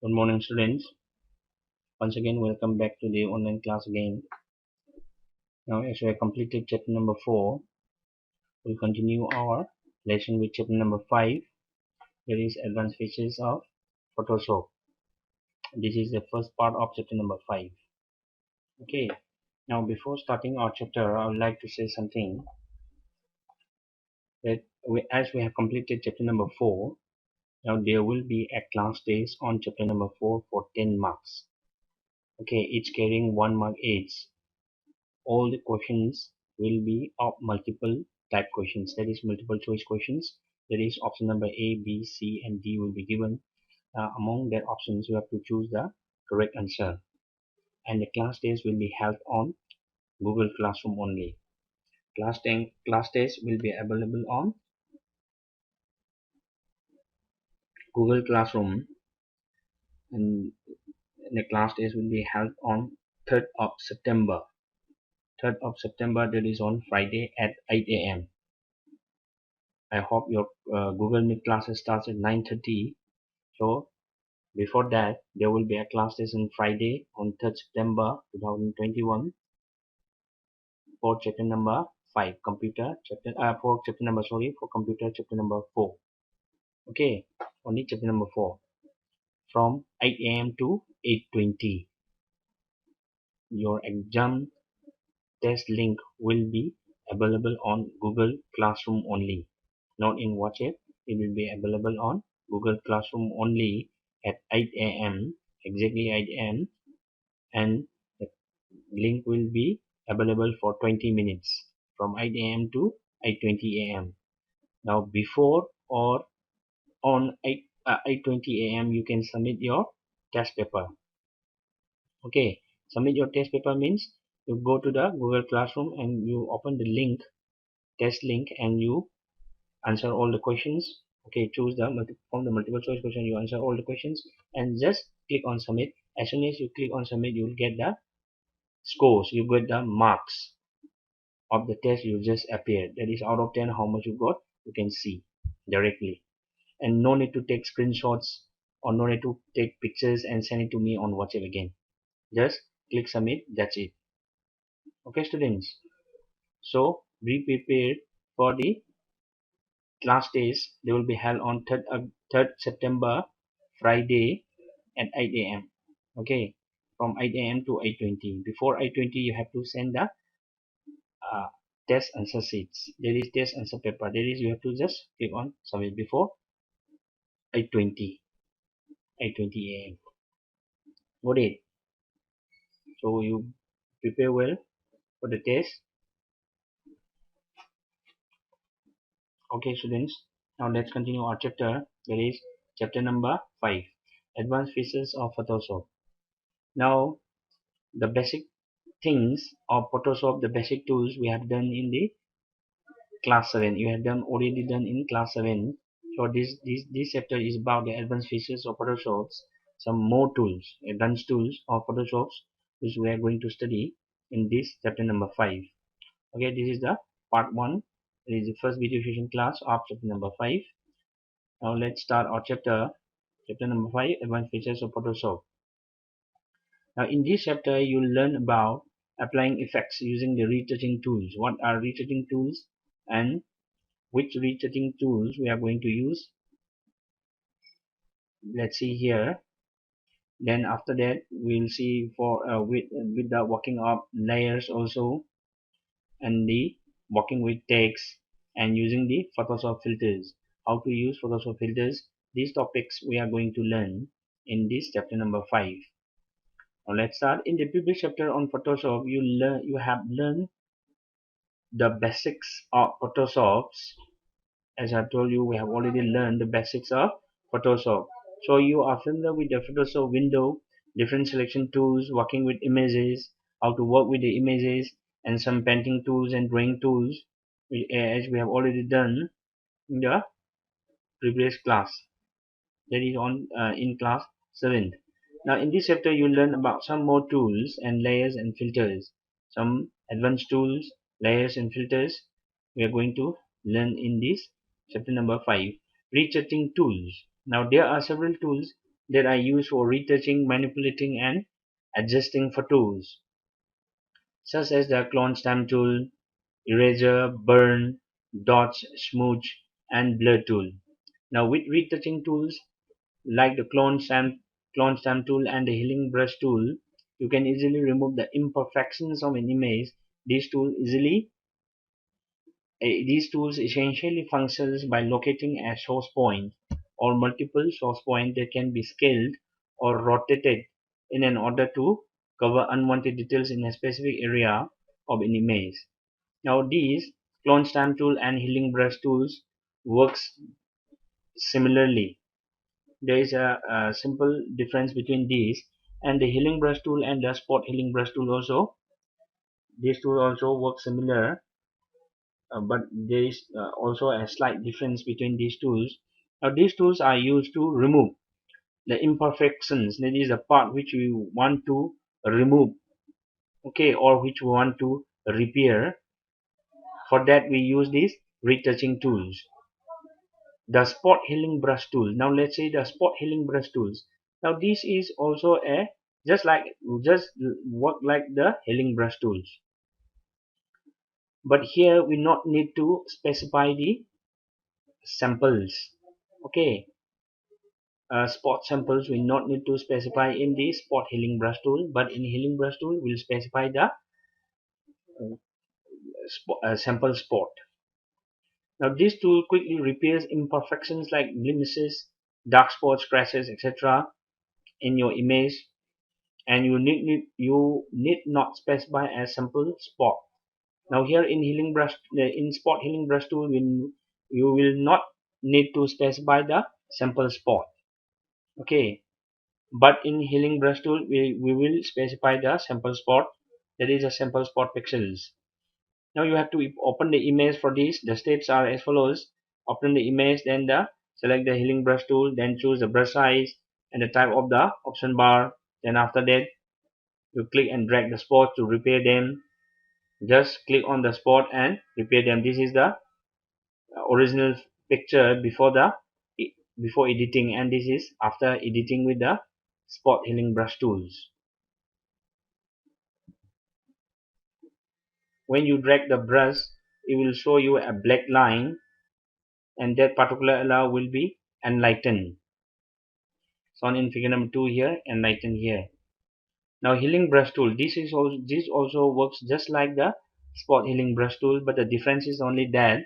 Good morning, students. Once again, welcome back to the online class again. Now, as we have completed chapter number 4, we'll continue our lesson with chapter number 5. That is advanced features of Photoshop. This is the first part of chapter number 5. Okay. Now, before starting our chapter, I would like to say something that as we have completed chapter number 4, now there will be a class test on chapter number 4 for 10 marks. Okay, each carrying 1 mark each. All the questions will be of multiple type questions, that is multiple choice questions. That is option number A, B, C and D will be given. Among that options you have to choose the correct answer, and the class test will be held on Google Classroom only. Class test will be available on Google Classroom, and the class test will be held on 3rd of September. 3rd of September, that is on Friday at 8 a.m. I hope your Google Meet classes starts at 9:30. So before that, there will be a class test on Friday on 3rd September 2021 for chapter number 5, computer chapter for chapter number for computer chapter number 4. Okay, only chapter number 4 from 8 a.m. to 8:20. Your exam test link will be available on Google Classroom only, not in WhatsApp. It will be available on Google Classroom only at 8 a.m. exactly 8 a.m. and the link will be available for 20 minutes from 8 a.m. to 8:20 a.m. Now before or on 8:20 a.m. you can submit your test paper. Okay, submit your test paper means you go to the Google Classroom and you open the link, test link, and you answer all the questions. Okay, choose the from the multiple choice question, you answer all the questions and just click on submit. As soon as you click on submit, you will get the scores, you get the marks of the test you just appeared. That is out of 10 how much you got, you can see directly, and no need to take screenshots or no need to take pictures and send it to me on WhatsApp again. Just click submit, that's it. Okay students, so be prepared for the class test. They will be held on 3rd September Friday at 8 a.m. Okay, from 8 a.m. to 8:20. Before 8:20 you have to send the uh, test answer sheets. There is test answer paper. There is, you have to just click on submit before 8:20 a.m. Got it? So you prepare well for the test. Okay students, now let's continue our chapter. That is chapter number 5, advanced features of Photoshop. Now the basic things of Photoshop, the basic tools we have done in the class 7. You have done already done in class 7. So this chapter is about the advanced features of Photoshop, some more tools, advanced tools of Photoshop, which we are going to study in this chapter number 5. Okay, this is the part 1. It is the first video session class of chapter number 5. Now let's start our chapter number 5, advanced features of Photoshop. Now in this chapter you will learn about applying effects using the retouching tools. What are retouching tools and which retouching tools we are going to use? Let's see here. Then after that we'll see for with the working of layers also, and the working with text and using the Photoshop filters. How to use Photoshop filters. These topics we are going to learn in this chapter number 5. Now let's start. In the previous chapter on Photoshop, you have learned the basics of Photoshop. As I told you, we have already learned the basics of Photoshop. So you are familiar with the Photoshop window, different selection tools, working with images, how to work with the images, and some painting tools and drawing tools, as we have already done in the previous class. That is on in class 7. Now in this chapter you learn about some more tools and layers and filters. Some advanced tools, layers and filters we are going to learn in this chapter number 5. Retouching tools. Now there are several tools that are used for retouching, manipulating, and adjusting photos, such as the clone stamp tool, eraser, burn, dodge, smudge, and blur tool. Now, with retouching tools like the clone stamp tool and the healing brush tool, you can easily remove the imperfections of an image. These tools essentially functions by locating a source point or multiple source points that can be scaled or rotated in order to cover unwanted details in a specific area of an image. Now these clone stamp tool and healing brush tools works similarly. There is a simple difference between these, and the healing brush tool and the spot healing brush tool also. These tools also work similar, but there is also a slight difference between these tools. Now these tools are used to remove the imperfections, that is the part which we want to remove, okay, or which we want to repair. For that we use these retouching tools. The spot healing brush tool. Now let's say the spot healing brush tools. Now this is also a just work like the healing brush tools, but here we not need to specify the samples. Okay, spot samples we not need to specify in the spot healing brush tool, but in healing brush tool we'll specify the sample spot. Now this tool quickly repairs imperfections like blemishes, dark spots, scratches, etc. in your image, and you need not specify a sample spot. Now here in spot healing brush tool, you will not need to specify the sample spot. Okay, but in healing brush tool we will specify the sample spot, that is a sample spot pixels. Now you have to open the image. For this the steps are as follows: open the image, then select the healing brush tool, then choose the brush size and the type of the option bar. Then after that you click and drag the spot to repair them. Just click on the spot and repair them. This is the original picture before editing, and this is after editing with the spot healing brush tools. When you drag the brush, it will show you a black line, and that particular area will be enlightened, shown in figure number 2 here, enlightened here. Now healing brush tool, this also works just like the spot healing brush tool, but the difference is only that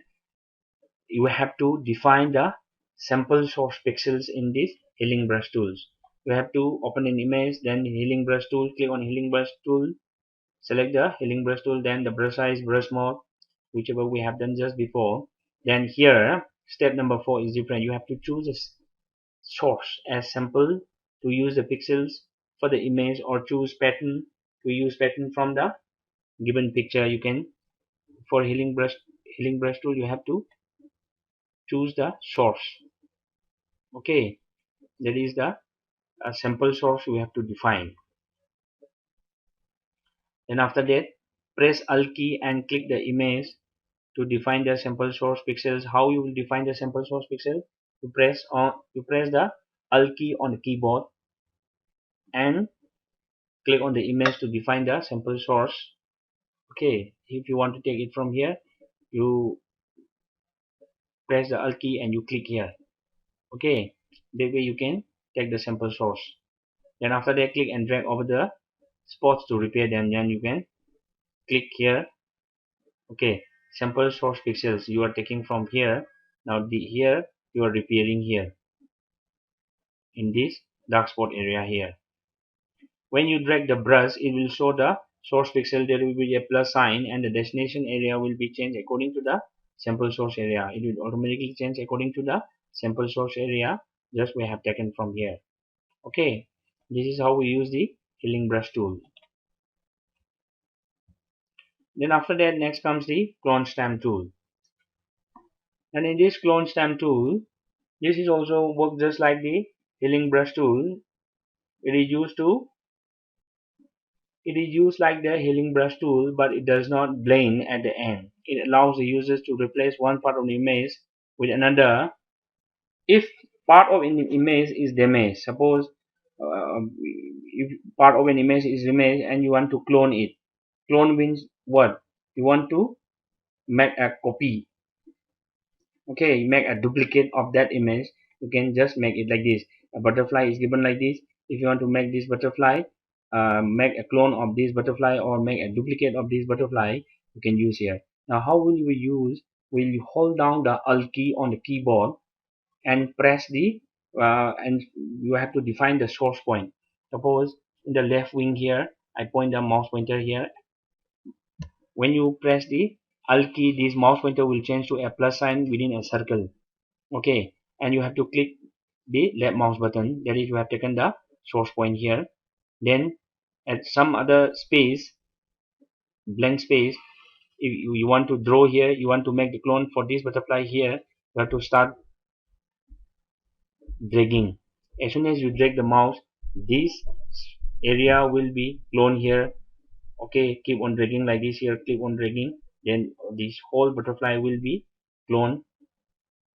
you have to define the sample source pixels in this healing brush tools. You have to open an image, then healing brush tool, click on healing brush tool, select the healing brush tool, then the brush size, brush mode, whichever we have done just before. Then here step number 4 is different. You have to choose a source as sample to use the pixels for the image, or choose pattern to use pattern from the given picture. You can, for healing brush tool, you have to choose the source. Okay, that is the sample source we have to define. Then after that press Alt key and click the image to define the sample source pixels. How you will define the sample source pixel? You press the Alt key on the keyboard and click on the image to define the sample source. Okay, if you want to take it from here, you press the Alt key and you click here. Okay, that way you can take the sample source. Then after that click and drag over the spots to repair them. Then you can click here. Okay, sample source pixels you are taking from here. Now here you are repairing here in this dark spot area here. When you drag the brush, it will show the source pixel. There will be a plus sign, and the destination area will be changed according to the sample source area. It will automatically change according to the sample source area just we have taken from here. Okay, this is how we use the healing brush tool. Then after that, next comes the clone stamp tool. And in this clone stamp tool, this is also work just like the healing brush tool. It is used like the healing brush tool, but it does not blend at the end. It allows the users to replace one part of the image with another if part of an image is damaged. Suppose if part of an image is image and you want to clone it. Clone means what? You want to make a copy. Okay, make a duplicate of that image. You can just make it like this. A butterfly is given like this. If you want to make this butterfly, make a clone of this butterfly or make a duplicate of this butterfly, you can use here. Now how will we use? Will you hold down the Alt key on the keyboard and press the and you have to define the source point. Suppose in the left wing here, I point the mouse pointer here. When you press the Alt key, this mouse pointer will change to a plus sign within a circle. Okay, and you have to click the left mouse button. That is, you have taken the source point here. Then at some other space, blank space, if you want to draw here, you want to make the clone for this butterfly here, you have to start dragging. As soon as you drag the mouse, this area will be cloned here. Okay, keep on dragging like this here, keep on dragging, then this whole butterfly will be cloned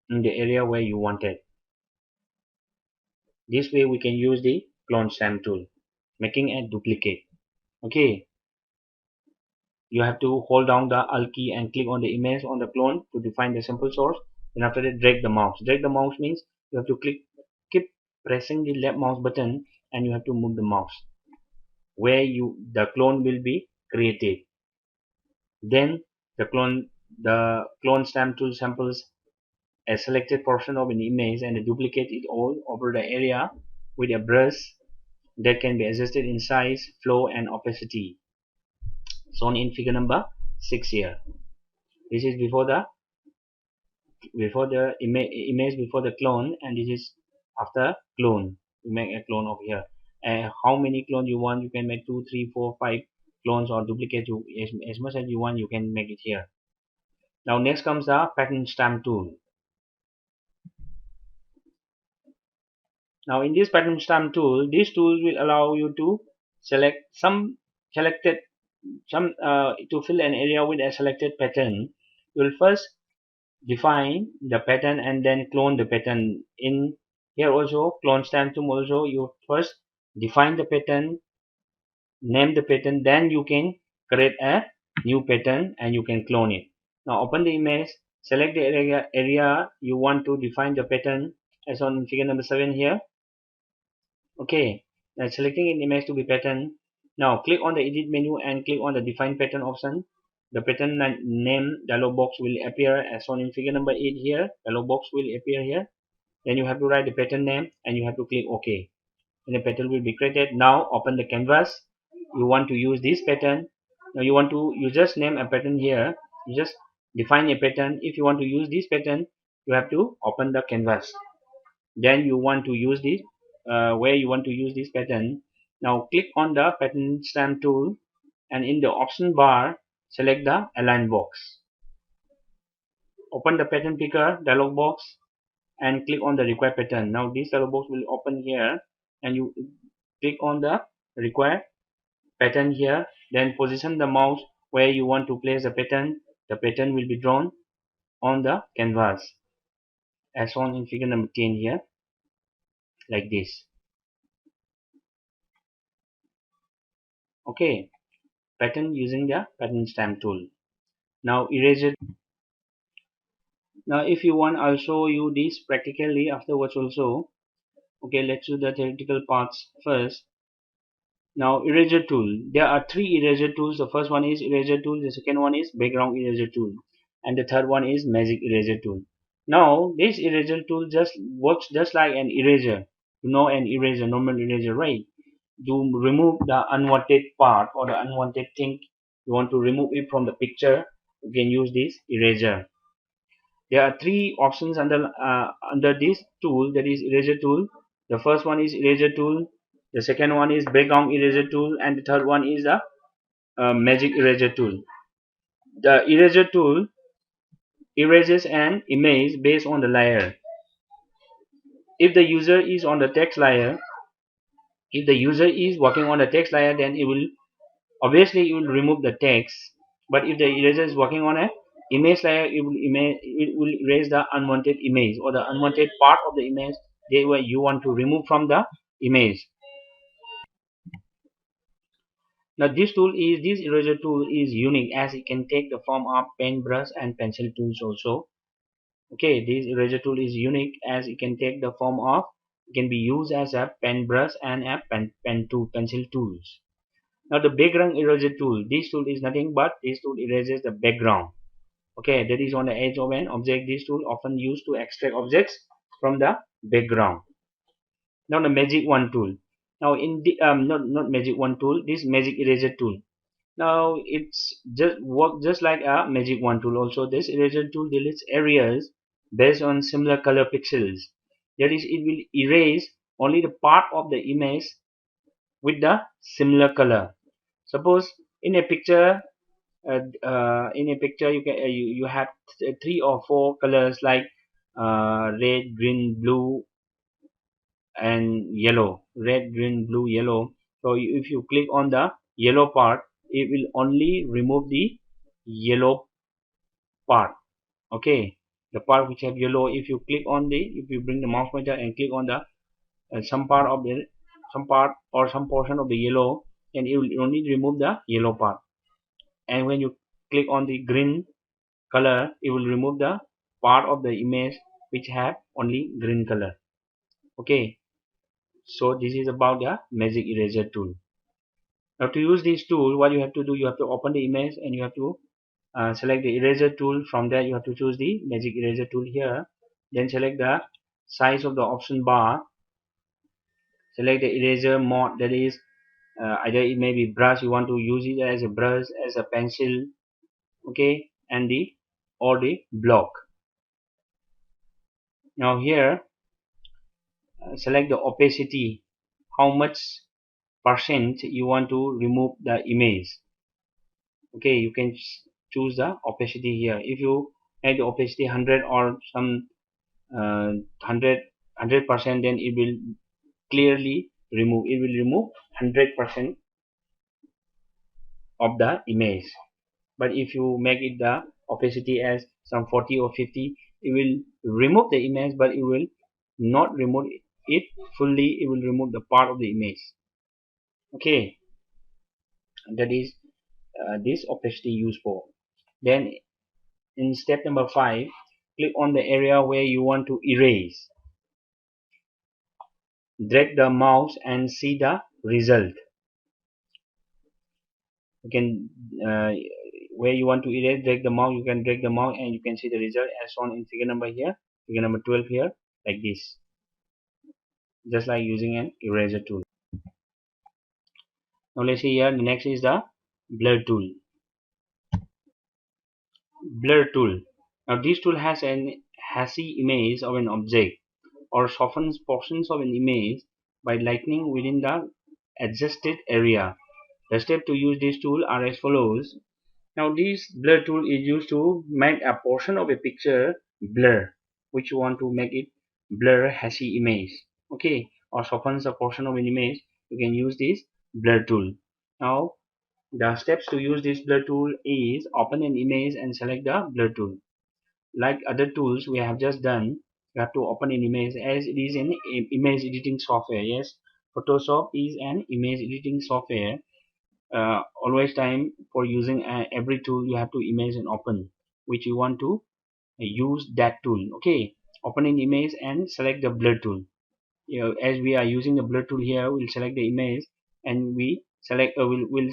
in the area where you want it. This way we can use the clone stamp tool, making a duplicate. Okay, you have to hold down the Alt key and click on the image on the clone to define the sample source. Then after that, drag the mouse. Drag the mouse means you have to keep pressing the left mouse button and you have to move the mouse where the clone will be created. Then the clone stamp tool samples a selected portion of an image and duplicate it all over the area with a brush that can be adjusted in size, flow, and opacity, shown in figure number 6 here. This is before the image before the clone, and this is after clone. You make a clone of here. How many clones you want? You can make 2, 3, 4, 5 clones or duplicate. As much as you want, you can make it here. Now next comes the pattern stamp tool. Now in this pattern stamp tool, this tool will allow you to select to fill an area with a selected pattern. You will first define the pattern and then clone the pattern. In here also, clone stamp tool also, you first define the pattern, name the pattern, then you can create a new pattern and you can clone it. Now open the image, select the area you want to define the pattern as on figure number 7 here. Okay, now selecting an image to be pattern. Now click on the edit menu and click on the define pattern option. The pattern name dialog box will appear as shown in figure number 8 here. Dialog box will appear here. Then you have to write the pattern name and you have to click OK. And the pattern will be created. Now open the canvas. You want to use this pattern. Now you just name a pattern here. You just define a pattern. If you want to use this pattern, you have to open the canvas. Then you want to use this where you want to use this pattern. Now click on the pattern stamp tool and in the option bar select the align box. Open the pattern picker dialog box and click on the required pattern. Now this dialog box will open here and you click on the required pattern here, then position the mouse where you want to place the pattern. The pattern will be drawn on the canvas as shown in figure number 10 here, like this. Okay, pattern using the pattern stamp tool. Now erase it. Now if you want, I'll show you this practically afterwards also. Okay, let's do the theoretical parts first. Now eraser tool. There are 3 eraser tools. The first one is eraser tool, the second one is background eraser tool, and the third one is magic eraser tool. Now this eraser tool just works just like an eraser. You know, an eraser, normal eraser, right? To remove the unwanted part or the unwanted thing, you want to remove it from the picture, you can use this eraser. There are 3 options under this tool, that is eraser tool. The first one is eraser tool, the second one is background eraser tool, and the third one is the magic eraser tool. The eraser tool erases an image based on the layer. If the user is on the text layer, if the user is working on the text layer, then it will obviously remove the text. But if the eraser is working on a image layer, it will erase the unwanted image or the unwanted part of the image that you want to remove from the image. Now this eraser tool is unique as it can take the form of pen, brush and pencil tools also. Okay, this eraser tool is unique as it can take the form of, it can be used as a pen brush and a pencil tools. Now the background eraser tool, this tool is nothing but this tool erases the background. Okay, that is on the edge of an object. This tool often used to extract objects from the background. Now the magic wand tool. Now in the not magic wand tool, this magic eraser tool. Now it's just work just like a magic wand tool. Also, this eraser tool deletes areas based on similar color pixels. That is, it will erase only the part of the image with the similar color. Suppose in a picture, you can you have three or four colors like red, green, blue, and yellow. Red, green, blue, yellow. So if you click on the yellow part, it will only remove the yellow part. Okay, the part which have yellow. If you bring the mouse pointer and click on the some part or some portion of the yellow, and it will only remove the yellow part. And when you click on the green color, it will remove the part of the image which have only green color. Okay, so this is about the magic eraser tool. Now to use this tool, what you have to do, you have to open the image and you have to select the eraser tool. From there you have to choose the magic eraser tool here, then select the size of the option bar, select the eraser mode, that is either it may be brush, you want to use it as a brush, as a pencil, okay, and the or the block. Now here select the opacity, how much percent you want to remove the image. Okay, you can choose the opacity here. If you make the opacity 100 or some 100%, then it will clearly remove, it will remove 100% of the image. But if you make it the opacity as some 40 or 50, it will remove the image, but it will not remove it fully, it will remove the part of the image. Okay, that is this opacity used for. Then in step number 5, click on the area where you want to erase, drag the mouse and see the result. You can where you want to erase, drag the mouse, you can drag the mouse and you can see the result as shown in figure number here, figure number 12 here, like this, just like using an eraser tool. Now let's see here, the next is the blur tool. Blur tool. Now this tool has an hazy image of an object or softens portions of an image by lightening within the adjusted area. The steps to use this tool are as follows. Now this blur tool is used to make a portion of a picture blur, which you want to make it blur hazy image. Okay, or softens a portion of an image, you can use this blur tool. Now the steps to use this blur tool is open an image and select the blur tool. Like other tools we have just done, you have to open an image as it is an image editing software. Yes, Photoshop is an image editing software. Always time for using every tool, you have to image and open which you want to use that tool. Okay, open an image and select the blur tool. As we are using the blur tool here, we'll select the image and we select we'll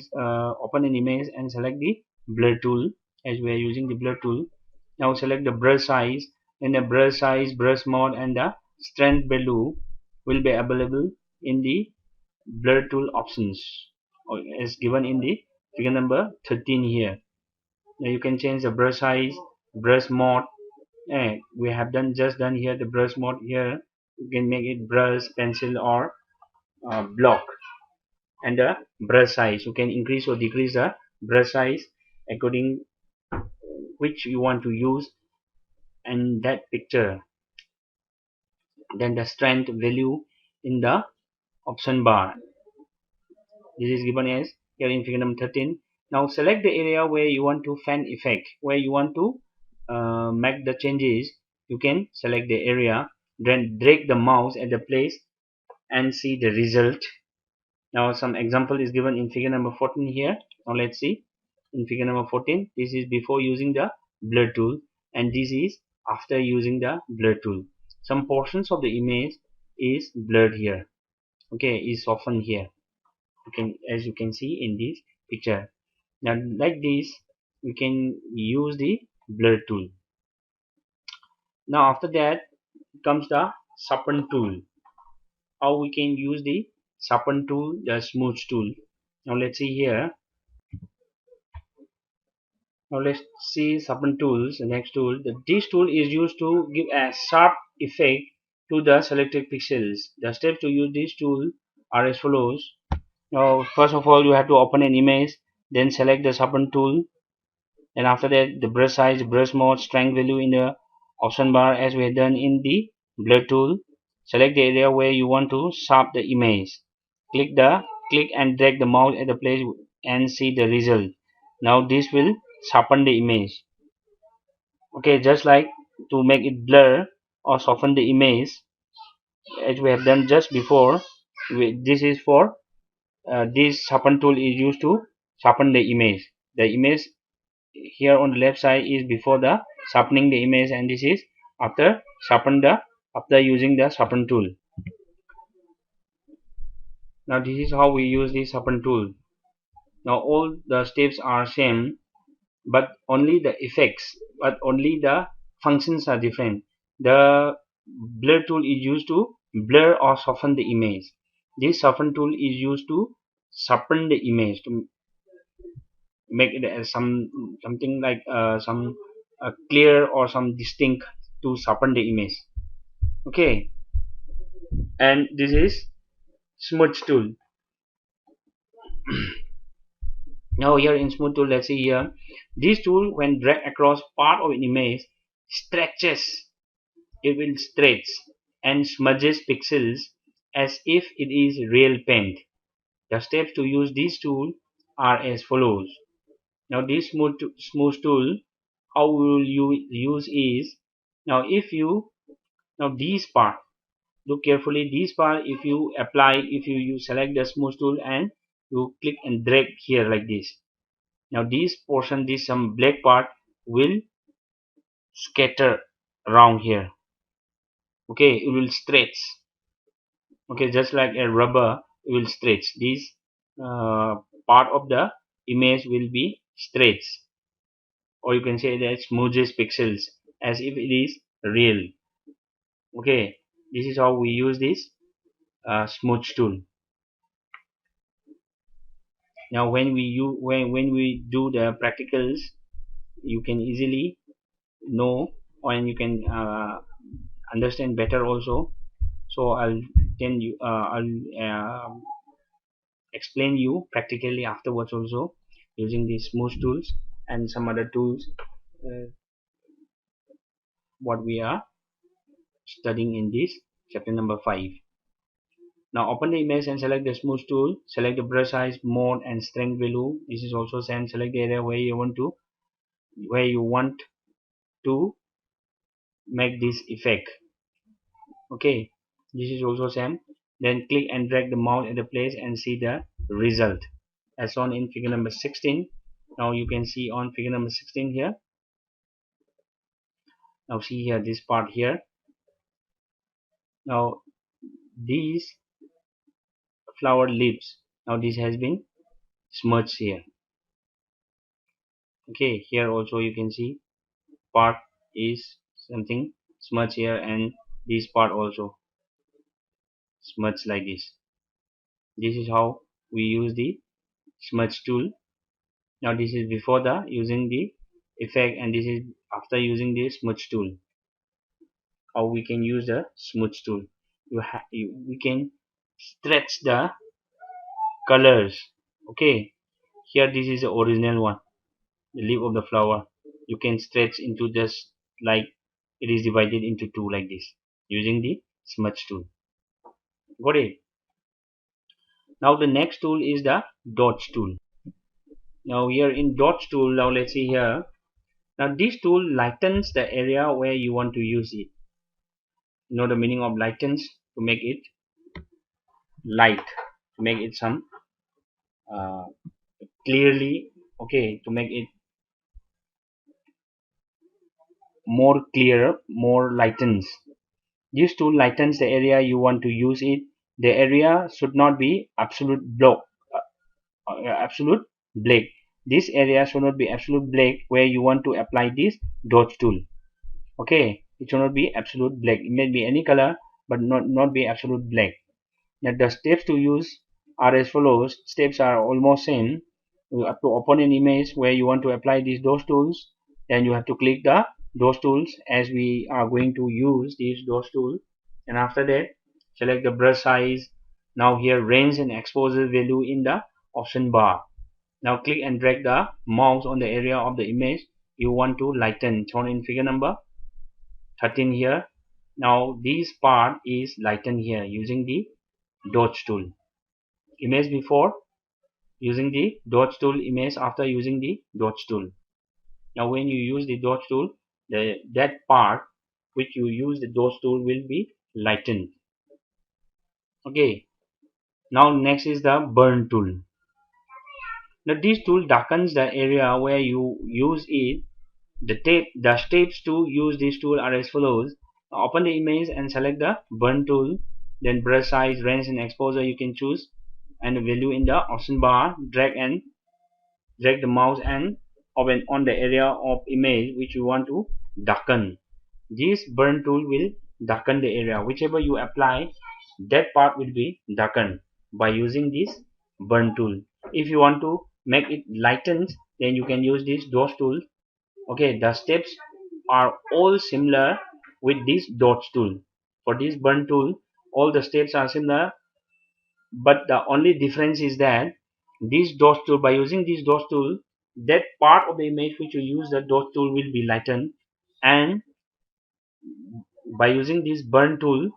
open an image and select the blur tool as we are using the blur tool. Now select the brush size, and the brush size, brush mode and the strength value will be available in the blur tool options as given in the figure number 13 here. Now you can change the brush size, brush mode. We have just done here the brush mode here. You can make it brush, pencil or block. And the brush size, you can increase or decrease the brush size according which you want to use in that picture. Then the strength value in the option bar, this is given as here in figure number 13. Now select the area where you want to fan effect, where you want to make the changes. You can select the area, then drag the mouse at the place and see the result. Now some example is given in figure number 14 here. Now let's see. In figure number 14, this is before using the blur tool, and this is after using the blur tool. Some portions of the image is blurred here. Okay, is softened here. As you can see in this picture. Now like this, we can use the blur tool. Now after that comes the sharpen tool. How we can use the sharpen tool, the smudge tool. Now let's see here. Now let's see sharpen tools. The next tool. This tool is used to give a sharp effect to the selected pixels. The steps to use this tool are as follows. Now first of all, you have to open an image, then select the sharpen tool, and after that the brush size, brush mode, strength value in the option bar as we have done in the blur tool. Select the area where you want to sharp the image. Click and drag the mouse at the place and see the result. Now this will sharpen the image. Okay, just like to make it blur or soften the image as we have done just before. This is for this sharpen tool is used to sharpen the image. The image here on the left side is before the sharpening the image, and this is after after using the sharpen tool. Now this is how we use the sharpen tool. Now all the steps are same, but only the effects, but only the functions are different. The blur tool is used to blur or soften the image. This soften tool is used to sharpen the image, to make it as something like some clear or some distinct, to sharpen the image. Okay, and this is smudge tool. Now here in smudge tool, let's see here. This tool, when dragged across part of an image, stretches. It will stretch and smudges pixels as if it is real paint. The steps to use this tool are as follows. Now this smudge tool, how will you use is, now if you, now this part, look carefully, this part, if you apply, if you select the smudge tool and you click and drag here like this. Now this portion, this some black part will scatter around here. Okay, it will stretch. Okay, just like a rubber, it will stretch. This part of the image will be stretched, or you can say that smudges pixels as if it is real. Okay, this is how we use this smudge tool. Now when we do the practicals, you can easily know, and you can understand better also. So I'll explain you practically afterwards also, using these smudge tools and some other tools what we are studying in this chapter number 5. Now open the image and select the smudge tool. Select the brush size, mode, and strength value. This is also same. Select the area where you want to make this effect. Okay, this is also same. Then click and drag the mouse at the place and see the result as shown in figure number 16. Now you can see on figure number 16 here. Now see here, this part here. Now these flower leaves, now this has been smudged here. Okay, here also you can see part is something smudged here, and this part also smudged like this. This is how we use the smudge tool. Now this is before the using the effect, and this is after using the smudge tool. How we can use the smudge tool? We can stretch the colors. Okay, here this is the original one, the leaf of the flower. You can stretch into just like it is divided into two like this using the smudge tool. Got it? Now the next tool is the dodge tool. Now here in dodge tool, now let's see here. Now this tool lightens the area where you want to use it. You know the meaning of lightens? To make it light. to make it some uh, clearly, okay, to make it more clear, more lightens. This tool lightens the area you want to use it. The area should not be absolute black. This area should not be absolute black where you want to apply this dodge tool. Okay, it should not be absolute black. It may be any color, but not be absolute black. Now the steps to use are as follows. Steps are almost same. You have to open an image where you want to apply these dose tools. Then you have to click the dose tools as we are going to use these dose tools. And after that, select the brush size. Now here range and exposure value in the option bar. Now click and drag the mouse on the area of the image you want to lighten, shown in figure number 13 here. Now this part is lightened here using the dodge tool. Image before using the dodge tool, image after using the dodge tool. Now when you use the dodge tool, that part which you use the dodge tool will be lightened. Okay. Now next is the burn tool. Now this tool darkens the area where you use it. The steps to use this tool are as follows. Open the image and select the burn tool. Then brush size, range and exposure you can choose, and the value in the option bar. Drag the mouse and open on the area of image which you want to darken. This burn tool will darken the area. Whichever you apply, that part will be darkened by using this burn tool. If you want to make it lightened, then you can use this dodge tool. Okay, the steps are all similar with this dodge tool. For this burn tool, all the steps are similar, but the only difference is that this dodge tool, by using this dodge tool, that part of the image which you use the dodge tool will be lightened, and by using this burn tool,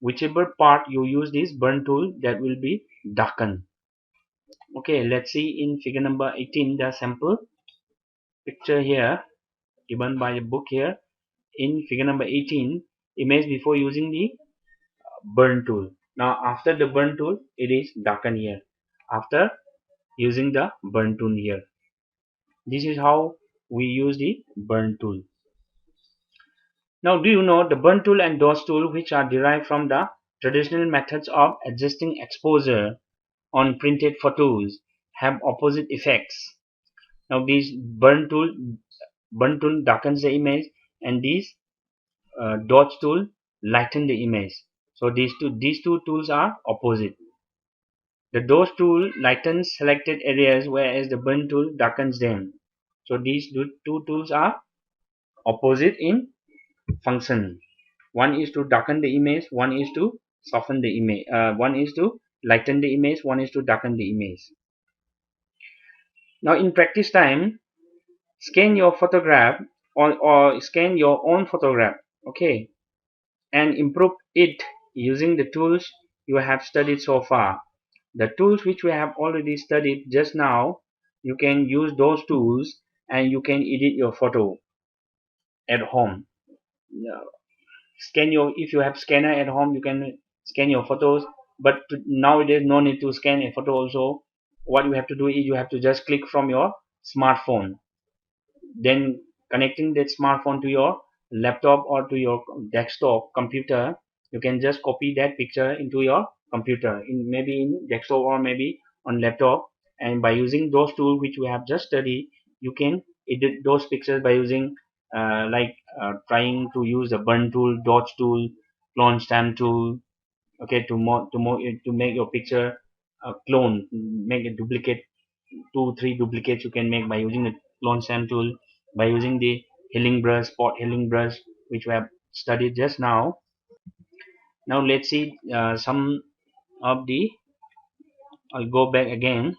whichever part you use this burn tool, that will be darkened. Okay, let's see in figure number 18 the sample picture here given by the book here. In figure number 18, image before using the burn tool. Now after the burn tool, it is darkened here after using the burn tool here. This is how we use the burn tool. Now do you know the burn tool and dodge tool, which are derived from the traditional methods of adjusting exposure on printed photos, have opposite effects. Now this burn tool darkens the image, and this dodge tool lighten the image. So these two tools are opposite. The dodge tool lightens selected areas, whereas the burn tool darkens them. So these two tools are opposite in function. One is to darken the image, one is to soften the image. One is to lighten the image, one is to darken the image. Now in practice time, scan your photograph or scan your own photograph, okay, and improve it using the tools you have studied so far. The tools which we have already studied just now, you can use those tools and you can edit your photo at home. If you have scanner at home, you can scan your photos, but nowadays no need to scan a photo also. What you have to do is you have to just click from your smartphone, then connecting that smartphone to your laptop or to your desktop computer, you can just copy that picture into your computer, in maybe in desktop or maybe on laptop, and by using those tools which we have just studied, you can edit those pictures by using trying to use the burn tool, dodge tool, clone stamp tool, okay, to make your picture clone, make a duplicate, 2 3 duplicates you can make by using the clone stamp tool, by using the healing brush, spot healing brush, which we have studied just now. Now let's see some of the, I'll go back again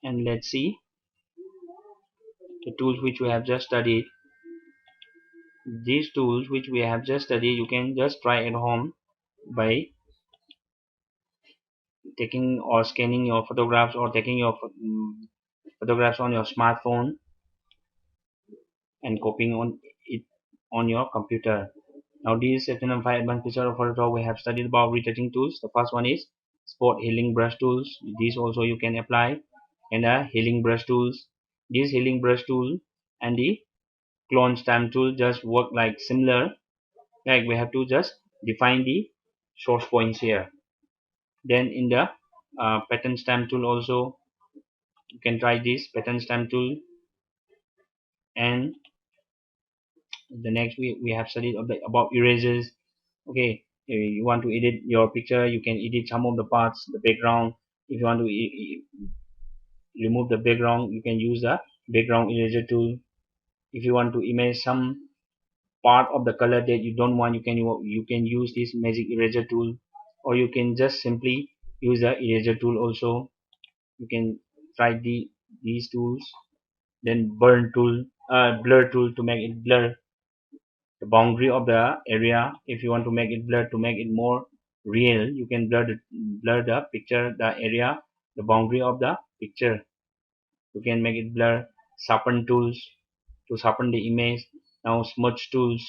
and let's see the tools which we have just studied. These tools which we have just studied, you can just try at home by taking or scanning your photographs or taking your photographs on your smartphone and copying on it on your computer. Now this Chapter 5 advanced picture of photo we have studied about retouching tools. The first one is spot healing brush tools. These also you can apply. And the healing brush tools. This healing brush tool and the clone stamp tool just work like similar. Like we have to just define the source points here. Then in the pattern stamp tool also you can try this pattern stamp tool. And the next we have studied about erasers. Okay, you want to edit your picture, you can edit some of the parts, the background. If you want to remove the background, you can use the background eraser tool. If you want to image some part of the color that you don't want, you can use this magic eraser tool, or you can just simply use the eraser tool also. You can try these tools. Then burn tool, blur tool to make it blur the boundary of the area. If you want to make it blur to make it more real, you can blur the picture, the area, the boundary of the picture. You can make it blur. Sharpen tools to sharpen the image. Now smudge tools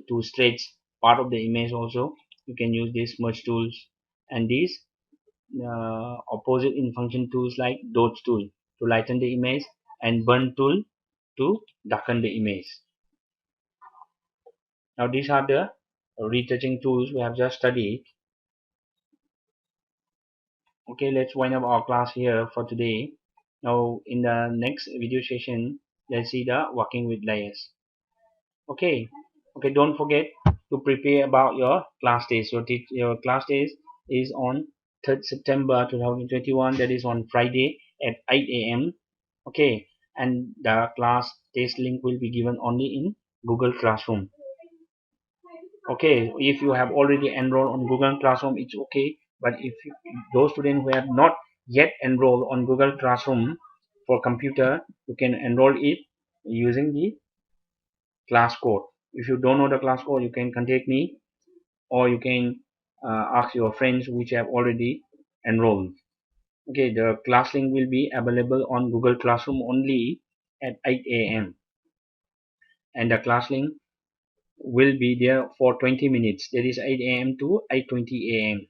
to stretch part of the image also. You can use these smudge tools. And these opposite in function tools like dot tool to lighten the image, and burn tool to darken the image. Now these are the retouching tools we have just studied. Okay, let's wind up our class here for today. Now in the next video session, let's see the working with layers. Okay, don't forget to prepare about your class test. Your class test is on 3rd September 2021, that is on Friday at 8 a.m. Okay, and the class test link will be given only in Google Classroom. Okay, if you have already enrolled on Google Classroom, it's okay. But if those students who have not yet enrolled on Google Classroom for computer, you can enroll it using the class code. If you don't know the class code, you can contact me, or you can ask your friends which have already enrolled. Okay, the class link will be available on Google Classroom only at 8 a.m. and the class link will be there for 20 minutes, that is 8 a.m. to 8:20 a.m.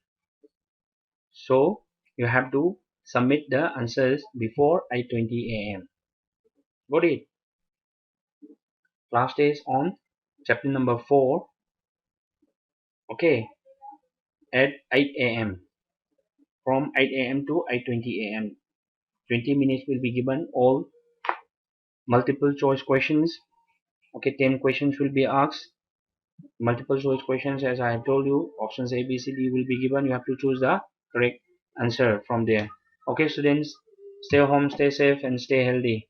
So you have to submit the answers before 8:20 a.m. Got it? Class test on chapter number 4, okay, at 8 a.m. from 8 a.m. to 8:20 a.m. 20 minutes will be given. All multiple choice questions. Okay, 10 questions will be asked. Multiple choice questions, as I have told you, options A, B, C, D will be given. You have to choose the correct answer from there. Okay, students, stay home, stay safe, and stay healthy.